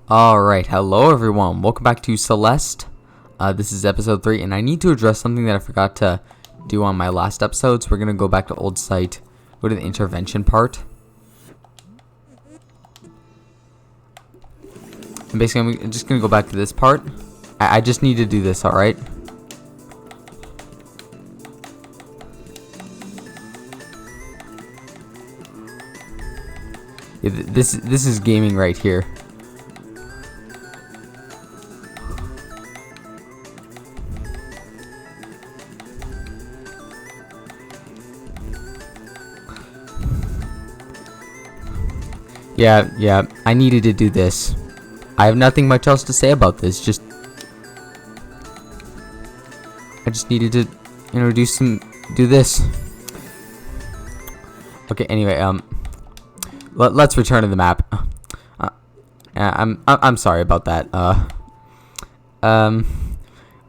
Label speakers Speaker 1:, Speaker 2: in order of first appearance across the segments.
Speaker 1: Alright, hello everyone. Welcome back to Celeste. This is episode 3, and I need to address something that I forgot to do on my last episode, so we're going to go back to old site, go to the intervention part. And basically, I'm just going to go back to this part. I just need to do this, alright? Yeah, this is gaming right here. Yeah, I needed to do this. I have nothing much else to say about this, I just needed to introduce and do this. Okay, anyway, let's return to the map. I'm sorry about that.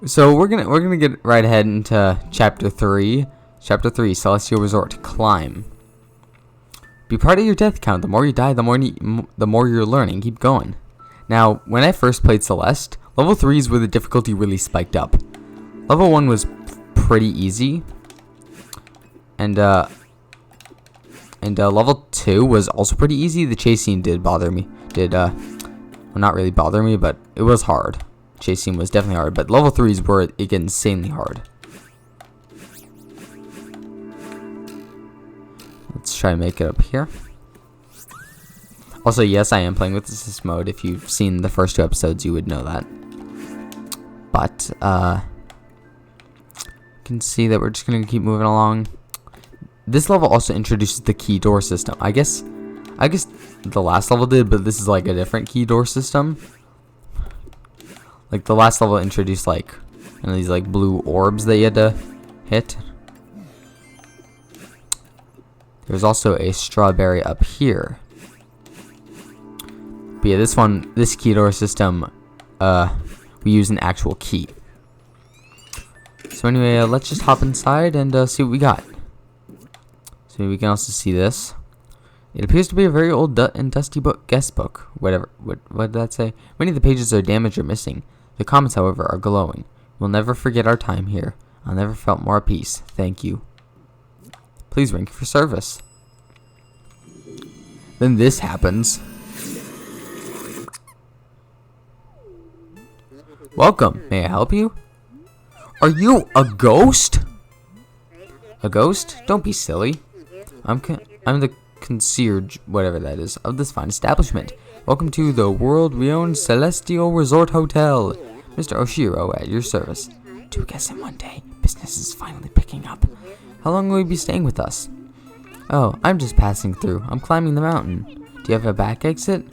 Speaker 1: So we're gonna get right ahead into chapter 3. Chapter 3, Celestial Resort, Climb. Be part of your death count. The more you die, the more you're learning. Keep going. Now, when I first played Celeste, level 3 is where the difficulty really spiked up. Level 1 was pretty easy, and level 2 was also pretty easy. The chase scene did bother me. Well, not really bother me, but it was hard. Chase scene was definitely hard, but level 3 is where it gets insanely hard. Let's try to make it up here. Also, yes, I am playing with assist mode. If you've seen the first 2 episodes, you would know that. But, you can see that we're just going to keep moving along. This level also introduces the key door system. I guess the last level did, but this is like a different key door system. Like, the last level introduced, like, these, like, blue orbs that you had to hit. There's also a strawberry up here. But yeah, this key door system, we use an actual key. So anyway, let's just hop inside and see what we got. So we can also see this. It appears to be a very old and dusty guest book. Whatever. What did that say? Many of the pages are damaged or missing. The comments, however, are glowing. We'll never forget our time here. I'll never felt more at peace. Thank you. Please rank for service. Then this happens. Welcome. May I help you? Are you a ghost? A ghost? Don't be silly. I'm the concierge, whatever that is, of this fine establishment. Welcome to the world-renowned Celestial Resort Hotel. Mr. OSHIRO at your service. 2 guests in one day. Business is finally picking up. How long will you be staying with us? Oh, I'm just passing through. I'm climbing the mountain. Do you have a back exit?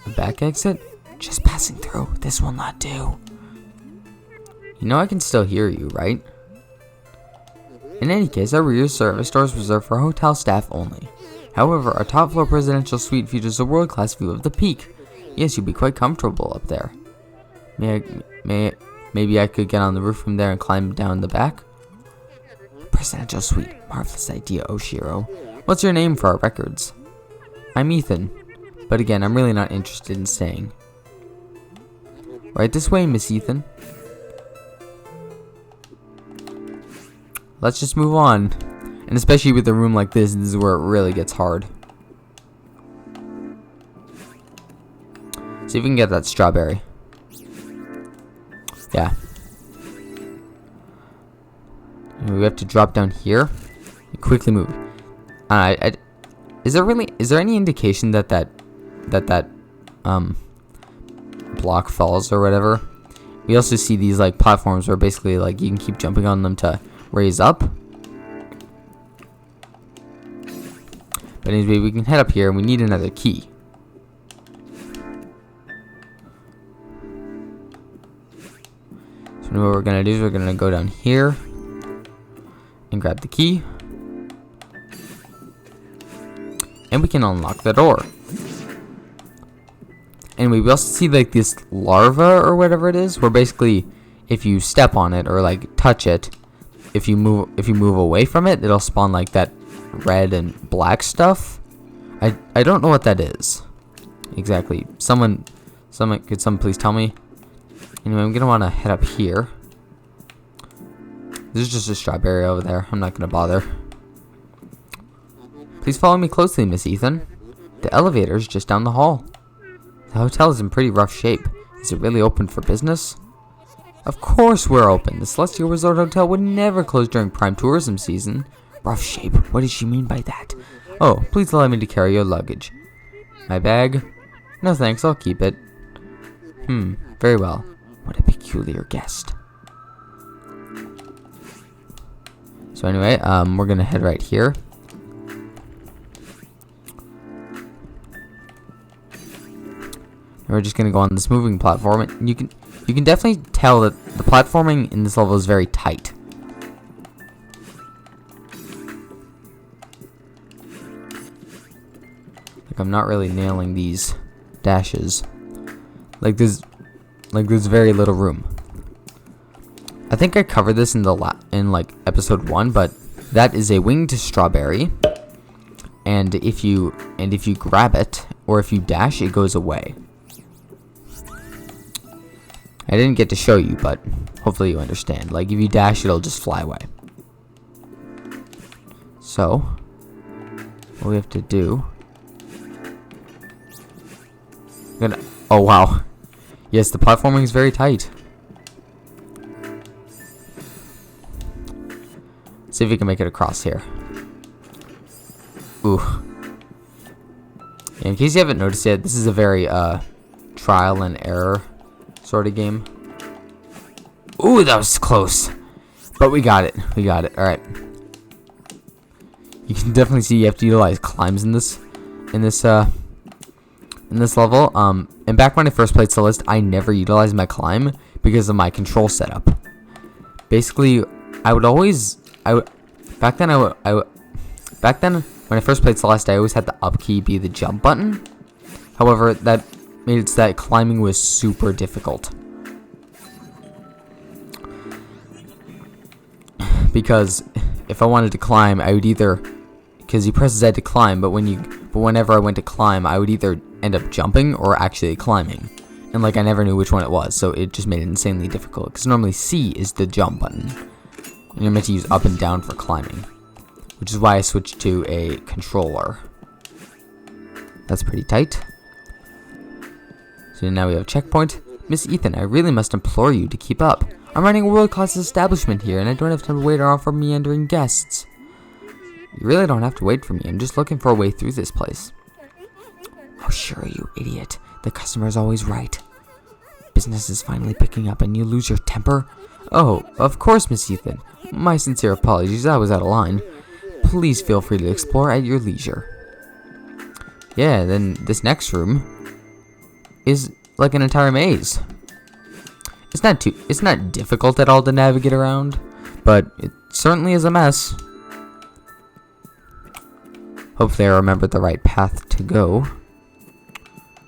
Speaker 1: A back exit? Just passing through. This will not do. You know I can still hear you, right? In any case, our rear service door is reserved for hotel staff only. However, our top floor presidential suite features a world-class view of the peak. Yes, you'll be quite comfortable up there. Maybe I could get on the roof from there and climb down the back? Presidential suite. Marvelous idea, OSHIRO. What's your name for our records? I'm Ethan. But again, I'm really not interested in staying. Right this way, Miss Ethan. Let's just move on. And especially with a room like this is where it really gets hard. See if we can get that strawberry. Yeah. We have to drop down here and quickly move. Is there any indication that block falls or whatever? We also see these like platforms where basically like you can keep jumping on them to raise up. But anyway, we can head up here and we need another key. So what we're gonna do is we're gonna go down here and grab the key, and we can unlock the door. Anyway, we also see like this larva or whatever it is, where basically if you step on it or like touch it, if you move away from it, it'll spawn like that red and black stuff. I don't know what that is exactly. Someone Could someone please tell me? Anyway, I'm gonna want to head up here. There's just a strawberry over there. I'm not gonna bother. Please follow me closely, Miss Ethan. The elevator's just down the hall. The hotel is in pretty rough shape. Is it really open for business? Of course we're open. The Celestial Resort Hotel would never close during prime tourism season. Rough shape? What does she mean by that? Oh, please allow me to carry your luggage. My bag? No thanks, I'll keep it. Very well. What a peculiar guest. So anyway, we're gonna head right here. And we're just gonna go on this moving platform. And you can definitely tell that the platforming in this level is very tight. Like I'm not really nailing these dashes. Like there's very little room. I think I covered this in like episode 1, but that is a winged strawberry, and if you grab it or if you dash, it goes away. I didn't get to show you, but hopefully you understand. Like if you dash, it'll just fly away. So what we have to do? Oh wow, yes, the platforming is very tight. See if we can make it across here. Ooh. Yeah, in case you haven't noticed yet, this is a very trial and error sort of game. Ooh, that was close. But we got it. We got it. Alright. You can definitely see you have to utilize climbs in this level. And back when I first played Celeste, I never utilized my climb because of my control setup. Basically, back then when I first played Celeste, I always had the up key be the jump button. However, that made it so that climbing was super difficult. Because if I wanted to climb, I would either, because you press Z to climb, but whenever I went to climb, I would either end up jumping or actually climbing. And like I never knew which one it was, so it just made it insanely difficult. Because normally C is the jump button, and you're meant to use up and down for climbing, which is why I switched to a controller. That's pretty tight. So now we have a checkpoint. Miss Ethan, I really must implore you to keep up. I'm running a world-class establishment here, and I don't have time to wait around for meandering guests. You really don't have to wait for me. I'm just looking for a way through this place. Oh, sure, you idiot. The customer is always right. Business is finally picking up, and you lose your temper? Oh, of course, Miss Ethan. My sincere apologies, I was out of line. Please feel free to explore at your leisure. Yeah, then this next room is like an entire maze. It's not difficult at all to navigate around, but it certainly is a mess. Hopefully I remembered the right path to go.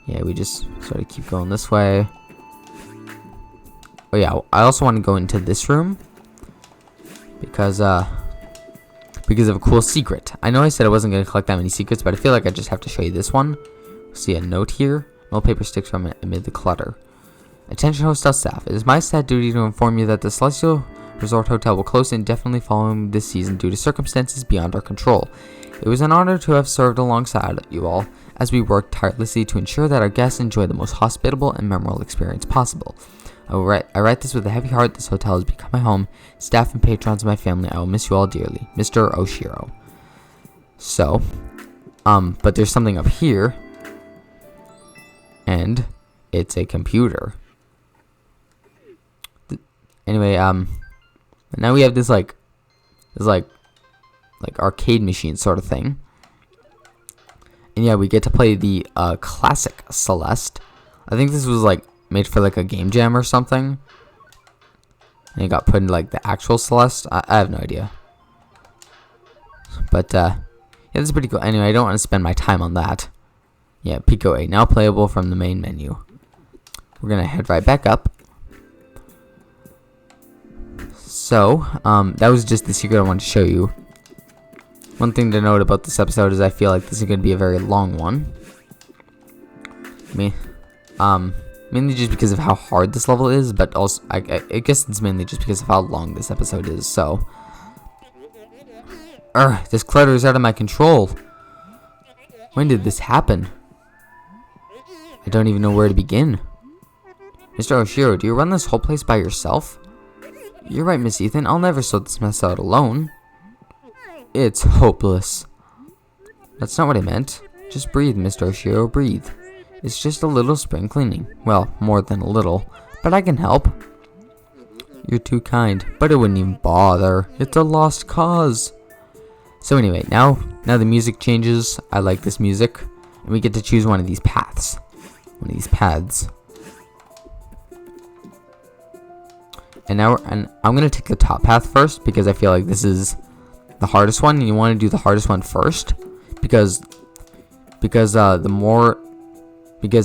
Speaker 1: Yeah, we just sort of keep going this way. Oh yeah, I also want to go into this room because of a cool secret. I know I said I wasn't going to collect that many secrets, but I feel like I just have to show you this one. See a note here. No paper sticks from it amid the clutter. Attention hotel staff. It is my sad duty to inform you that the Celestial Resort Hotel will close indefinitely following this season due to circumstances beyond our control. It was an honor to have served alongside you all as we worked tirelessly to ensure that our guests enjoy the most hospitable and memorable experience possible. I write this with a heavy heart. This hotel has become my home. Staff and patrons of my family, I will miss you all dearly. Mr. OSHIRO. So, but there's something up here, and it's a computer. Anyway, now we have this like arcade machine sort of thing. And yeah, we get to play the classic Celeste. I think this was like made for like a game jam or something. And it got put into like the actual Celeste. I have no idea. But yeah, this is pretty cool. Anyway, I don't want to spend my time on that. Yeah, Pico 8 now playable from the main menu. We're gonna head right back up. So, that was just the secret I wanted to show you. One thing to note about this episode is I feel like this is going to be a very long one. Mainly just because of how hard this level is, but also, I guess it's mainly just because of how long this episode is, so. This clutter is out of my control. When did this happen? I don't even know where to begin. Mr. OSHIRO, do you run this whole place by yourself? You're right, Miss Ethan. I'll never sort this mess out alone. It's hopeless. That's not what I meant. Just breathe, Mr. OSHIRO, breathe. It's just a little spring cleaning. Well, more than a little, but I can help. You're too kind, but I wouldn't even bother. It's a lost cause. So anyway, now the music changes. I like this music, and we get to choose one of these paths. One of these paths. And I'm gonna take the top path first because I feel like this is the hardest one, and you want to do the hardest one first because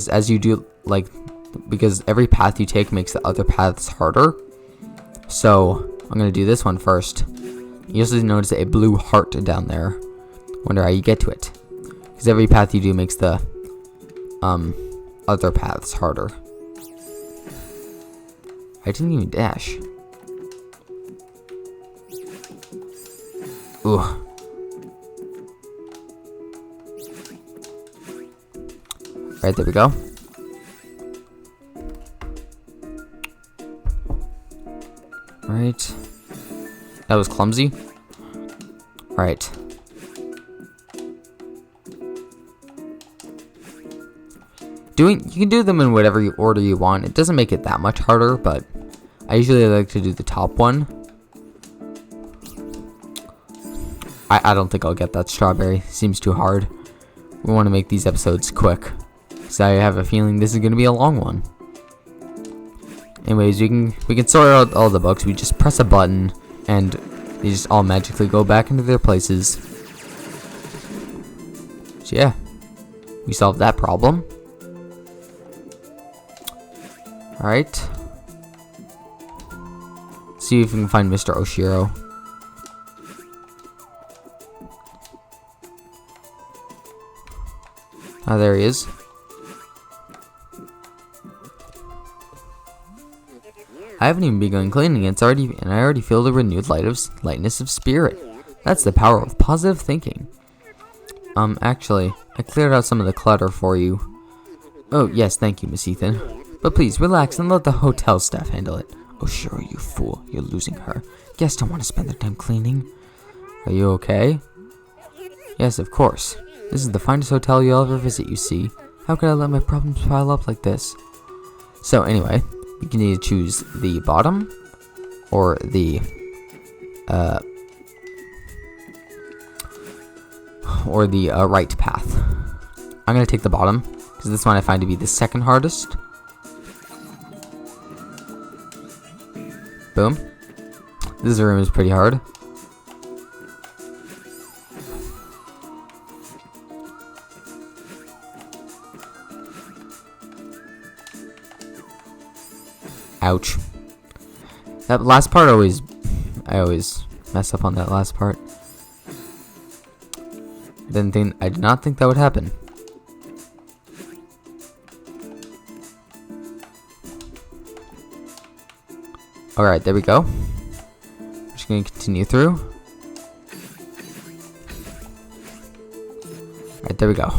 Speaker 1: as you do, like, because every path you take makes the other paths harder. So I'm gonna do this one first. You also notice a blue heart down there. Wonder how you get to it, because every path you do makes the other paths harder. I didn't even dash. Ugh. Right, there we go. Right. That was clumsy. Right. You can do them in whatever order you want. It doesn't make it that much harder, but I usually like to do the top one. I don't think I'll get that strawberry. Seems too hard. We want to make these episodes quick, so I have a feeling this is going to be a long one. Anyways, we can sort out all the books. We just press a button, and they just all magically go back into their places. So yeah, we solved that problem. Alright. See if we can find Mr. OSHIRO. Oh, there he is. I haven't even begun cleaning. I already feel the renewed lightness of spirit. That's the power of positive thinking. Actually, I cleared out some of the clutter for you. Oh, yes, thank you, Miss Ethan. But please, relax and let the hotel staff handle it. OSHIRO, you fool. You're losing her. Guests don't want to spend their time cleaning. Are you okay? Yes, of course. This is the finest hotel you'll ever visit, you see. How could I let my problems pile up like this? So, anyway, you can either choose the bottom or the right path. I'm going to take the bottom because this one I find to be the second hardest. Boom. This room is pretty hard. Ouch. That last part I always mess up on that last part. I did not think that would happen. Alright, there we go. I'm just gonna continue through. Alright, there we go.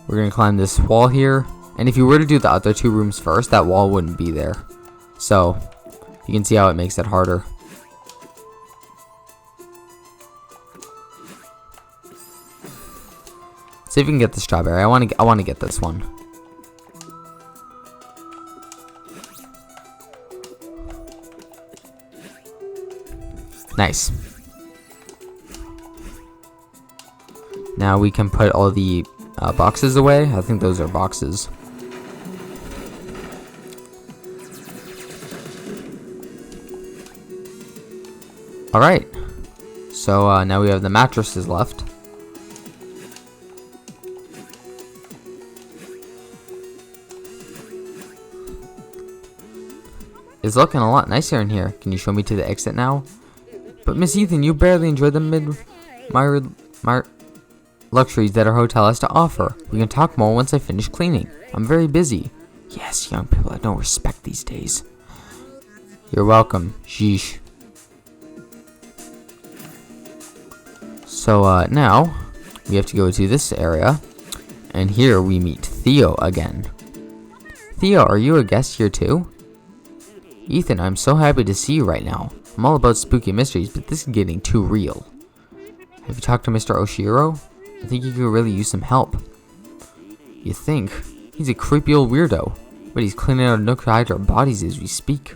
Speaker 1: We're gonna climb this wall here. And if you were to do the other two rooms first, that wall wouldn't be there. So, you can see how it makes it harder. See if we can get the strawberry. I want to get this one. Nice. Now we can put all the boxes away. I think those are boxes. Alright. So now we have the mattresses left. It's looking a lot nicer in here. Can you show me to the exit now? But Miss Ethan, you barely enjoyed the luxuries that our hotel has to offer. We can talk more once I finish cleaning. I'm very busy. Yes, young people have no respect these days. You're welcome. Sheesh. So, now, we have to go to this area. And here we meet Theo again. Theo, are you a guest here too? Ethan, I'm so happy to see you right now. I'm all about spooky mysteries, but this is getting too real. Have you talked to Mr. OSHIRO? I think he could really use some help. You think? He's a creepy old weirdo, but he's cleaning out a nook to hide our bodies as we speak.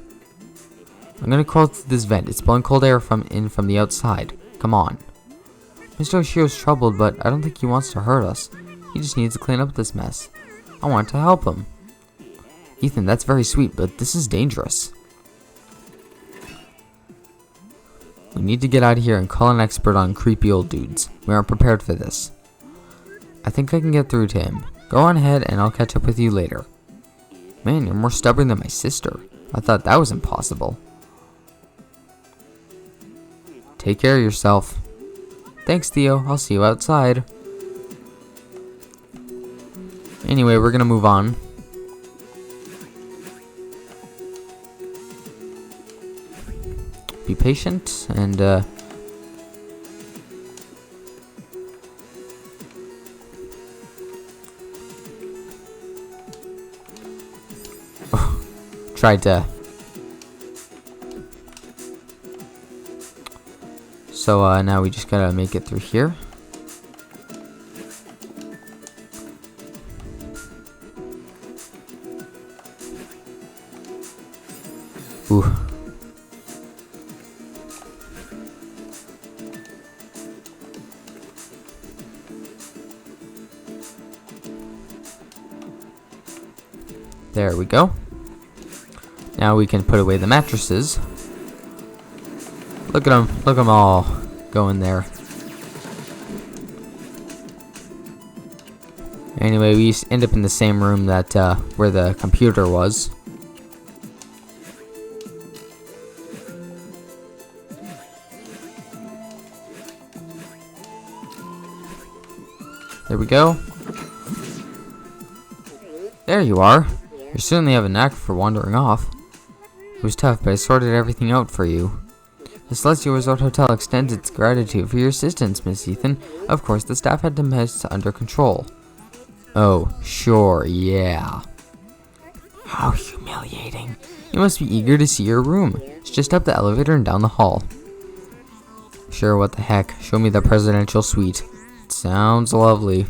Speaker 1: I'm gonna crawl through this vent. It's blowing cold air from the outside. Come on. Mr. OSHIRO's troubled, but I don't think he wants to hurt us. He just needs to clean up this mess. I want to help him. Ethan, that's very sweet, but this is dangerous. We need to get out of here and call an expert on creepy old dudes. We aren't prepared for this. I think I can get through to him. Go on ahead and I'll catch up with you later. Man, you're more stubborn than my sister. I thought that was impossible. Take care of yourself. Thanks, Theo. I'll see you outside. Anyway, we're gonna move on. Be patient and tried to. So now we just gotta make it through here. Ooh. There we go. Now we can put away the mattresses. Look at them all going there. Anyway, we end up in the same room that where the computer was. There we go. There you are. You certainly have a knack for wandering off. It was tough, but I sorted everything out for you. The Celeste Resort Hotel extends its gratitude for your assistance, Miss Ethan. Of course, the staff had the mess under control. Oh, sure, yeah. How humiliating. You must be eager to see your room. It's just up the elevator and down the hall. Sure, what the heck. Show me the presidential suite. It sounds lovely.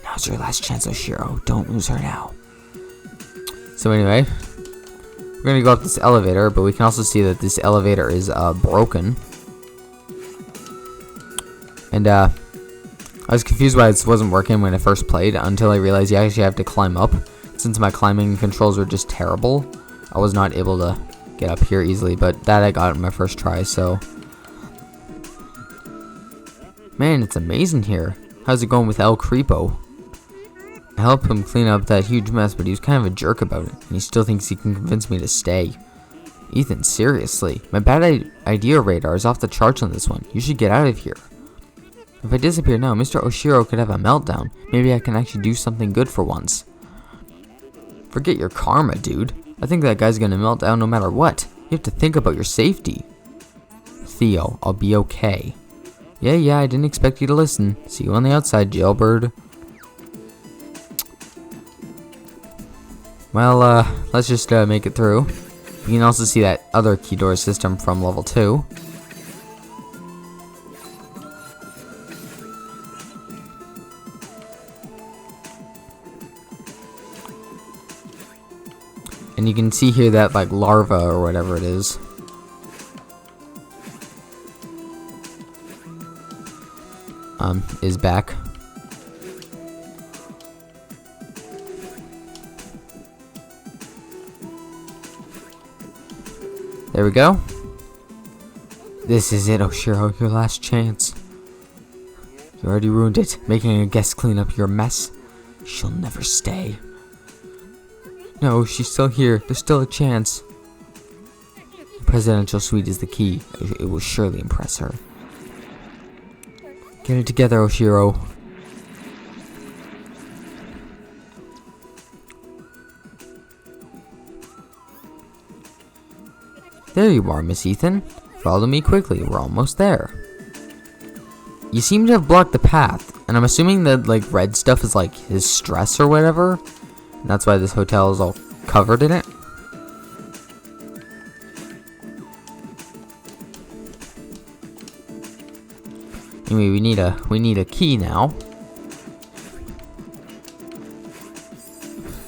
Speaker 1: Now's your last chance, OSHIRO. Don't lose her now. So anyway, we're gonna go up this elevator, but we can also see that this elevator is broken. And I was confused why this wasn't working when I first played until I realized you actually have to climb up. Since my climbing controls were just terrible, I was not able to get up here easily, but that I got in my first try, so. Man, it's amazing here. How's it going with El Creepo? I helped him clean up that huge mess, but he was kind of a jerk about it, and he still thinks he can convince me to stay. Ethan, seriously, my bad idea radar is off the charts on this one. You should get out of here. If I disappear now, Mr. OSHIRO could have a meltdown. Maybe I can actually do something good for once. Forget your karma, dude. I think that guy's gonna melt down no matter what. You have to think about your safety. Theo, I'll be okay. Yeah, I didn't expect you to listen. See you on the outside, jailbird. Well, let's just make it through. You can also see that other key door system from level 2. And you can see here that like larva or whatever it is. Is back. There we go. This is it, OSHIRO, your last chance. You already ruined it, making a guest clean up your mess. She'll never stay. No, she's still here. There's still a chance. The presidential suite is the key. It will surely impress her. Get it together, OSHIRO. There you are, Miss Ethan. Follow me quickly, we're almost there. You seem to have blocked the path, and I'm assuming that, like, red stuff is, like, his stress or whatever. And that's why this hotel is all covered in it. Anyway, we need a key now.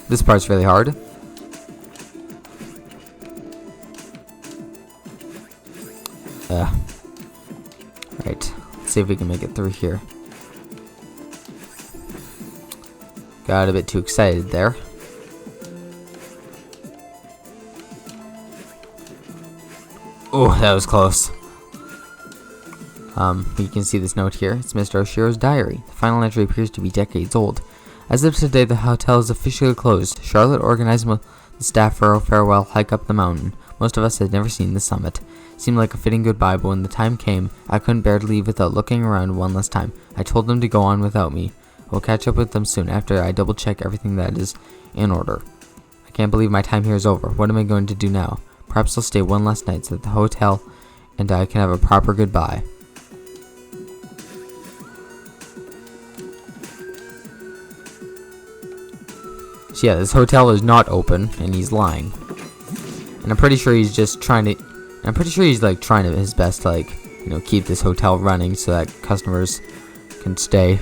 Speaker 1: This part's really hard. Right. Let's see if we can make it through here. Got a bit too excited there. Oh, that was close. You can see this note here. It's Mr. OSHIRO's diary. The final entry appears to be decades old. As of today, the hotel is officially closed. Charlotte organized the staff for a farewell hike up the mountain. Most of us had never seen the summit. It seemed like a fitting goodbye, but when the time came, I couldn't bear to leave without looking around one last time. I told them to go on without me. We'll catch up with them soon after I double-check everything that is in order. I can't believe my time here is over. What am I going to do now? Perhaps I'll stay one last night so that the hotel and I can have a proper goodbye. So yeah, this hotel is not open, and he's lying. And I'm pretty sure he's just trying to... I'm pretty sure he's, like, trying his best to, like, you know, keep this hotel running so that customers can stay.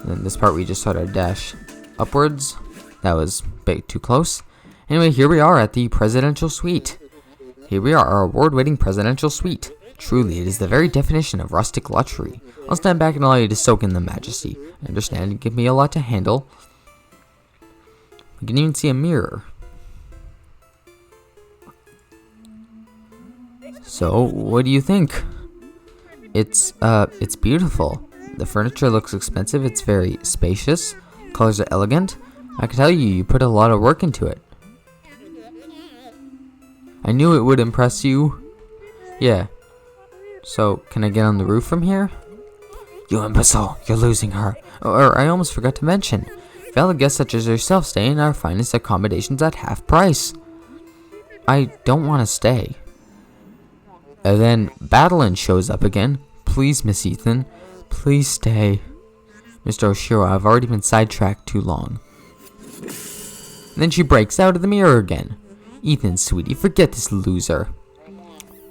Speaker 1: And then this part we just sort of dash upwards. That was a bit too close. Anyway, here we are at the presidential suite. Here we are, our award-winning presidential suite. Truly, it is the very definition of rustic luxury. I'll stand back and allow you to soak in the majesty. I understand you give me a lot to handle. We can even see a mirror. So, what do you think? It's beautiful. The furniture looks expensive. It's very spacious. Colors are elegant. I can tell you put a lot of work into it. I knew it would impress you. Yeah. So, can I get on the roof from here? You imbecile, you're losing her. Or, I almost forgot to mention, valid guests such as yourself stay in our finest accommodations at half price. I don't want to stay. And then Badeline shows up again. Please, Miss Ethan, please stay. Mr. OSHIRO, I've already been sidetracked too long. And then she breaks out of the mirror again. Ethan, sweetie, forget this loser.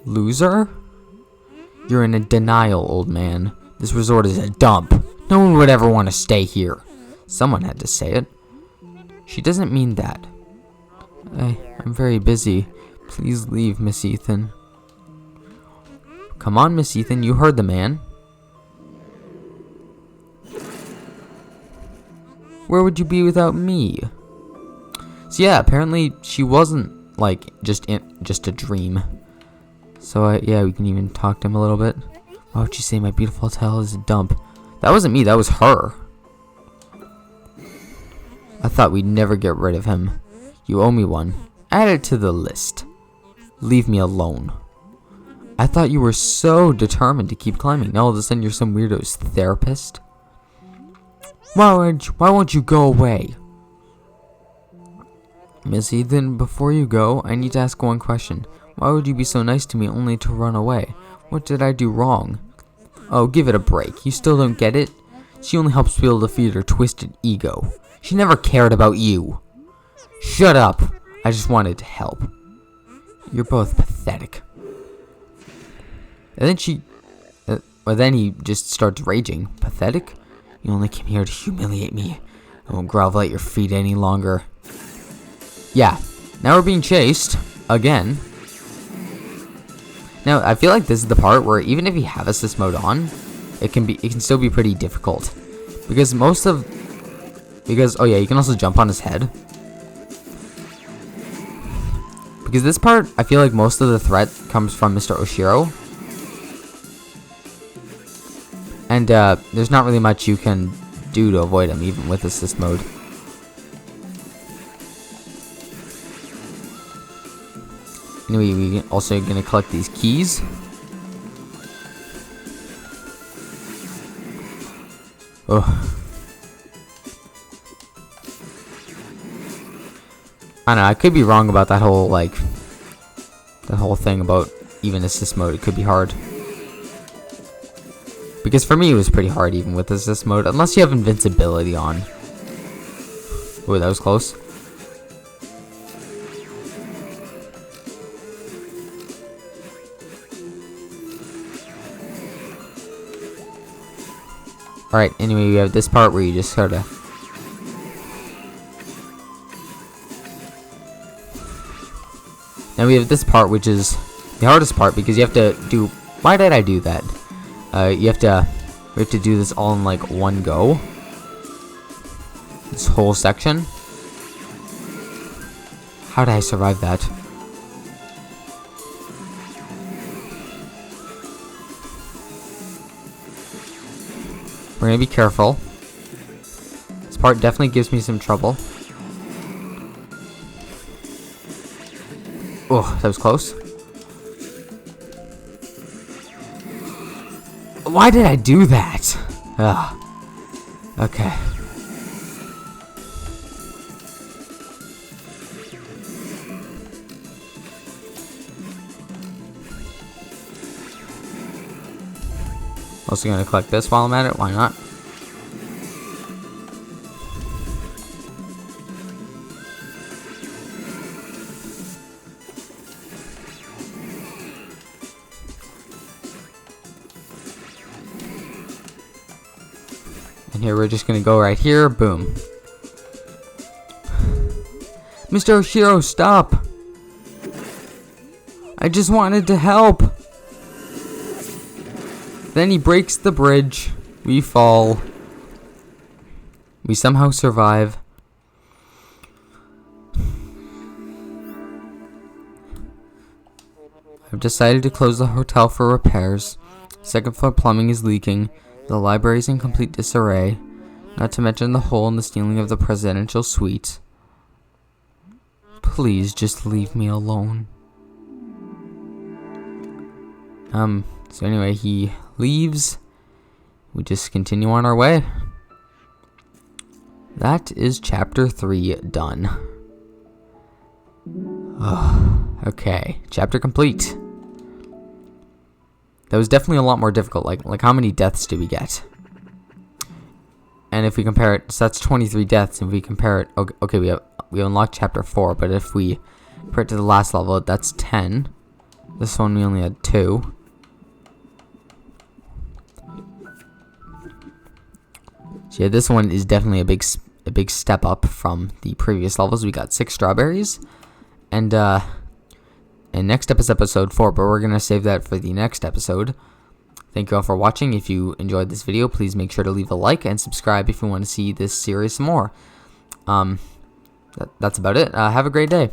Speaker 1: Loser? You're in a denial, old man. This resort is a dump. No one would ever want to stay here. Someone had to say it. She doesn't mean that. I'm very busy. Please leave, Miss Ethan. Come on, Miss Ethan, you heard the man. Where would you be without me? So yeah, apparently she wasn't, like, just a dream. So, yeah, we can even talk to him a little bit. Why would you say my beautiful hotel is a dump? That wasn't me, that was her. I thought we'd never get rid of him. You owe me one. Add it to the list. Leave me alone. I thought you were so determined to keep climbing. Now all of a sudden you're some weirdo's therapist. Why won't you go away? Miss Ethan, before you go, I need to ask one question. Why would you be so nice to me only to run away? What did I do wrong? Oh, give it a break. You still don't get it? She only helps people defeat her twisted ego. She never cared about you. Shut up. I just wanted to help. You're both pathetic. And then he just starts raging. Pathetic? You only came here to humiliate me. I won't grovel at your feet any longer. Yeah. Now we're being chased. Again. Now, I feel like this is the part where even if you have assist mode on, it can still be pretty difficult. Because oh yeah, you can also jump on his head. Because this part, I feel like most of the threat comes from Mr. OSHIRO. And there's not really much you can do to avoid him, even with assist mode. Anyway, we also gonna collect these keys. Oh. I don't know, I could be wrong about that whole, like, that whole thing about even assist mode. It could be hard. Because for me, it was pretty hard even with assist mode, unless you have invincibility on. Oh, that was close. Alright, anyway, we have this part where you just sort of... Now we have this part, which is the hardest part, because you have to do... Why did I do that? We have to do this all in, like, one go. This whole section. How did I survive that? We're gonna be careful. This part definitely gives me some trouble. Oh, that was close. Why did I do that? Ugh. Okay. Also gonna collect this while I'm at it, why not? And here we're just gonna go right here, boom. Mr. OSHIRO, stop! I just wanted to help! Then he breaks the bridge. We fall. We somehow survive. I've decided to close the hotel for repairs. Second floor plumbing is leaking. The library is in complete disarray. Not to mention the hole in the ceiling of the presidential suite. Please just leave me alone. So anyway, he leaves. We just continue on our way. That is chapter 3 done. Okay, chapter complete. That was definitely a lot more difficult. Like how many deaths did we get? And if we compare it, so that's 23 deaths. If we compare it, okay, we unlocked chapter 4, but if we compare it to the last level, that's 10. This one we only had 2. So yeah, this one is definitely a big step up from the previous levels. We got 6 strawberries, and next up is episode 4, but we're gonna save that for the next episode. Thank you all for watching. If you enjoyed this video, please make sure to leave a like and subscribe if you want to see this series more. That's about it. Have a great day.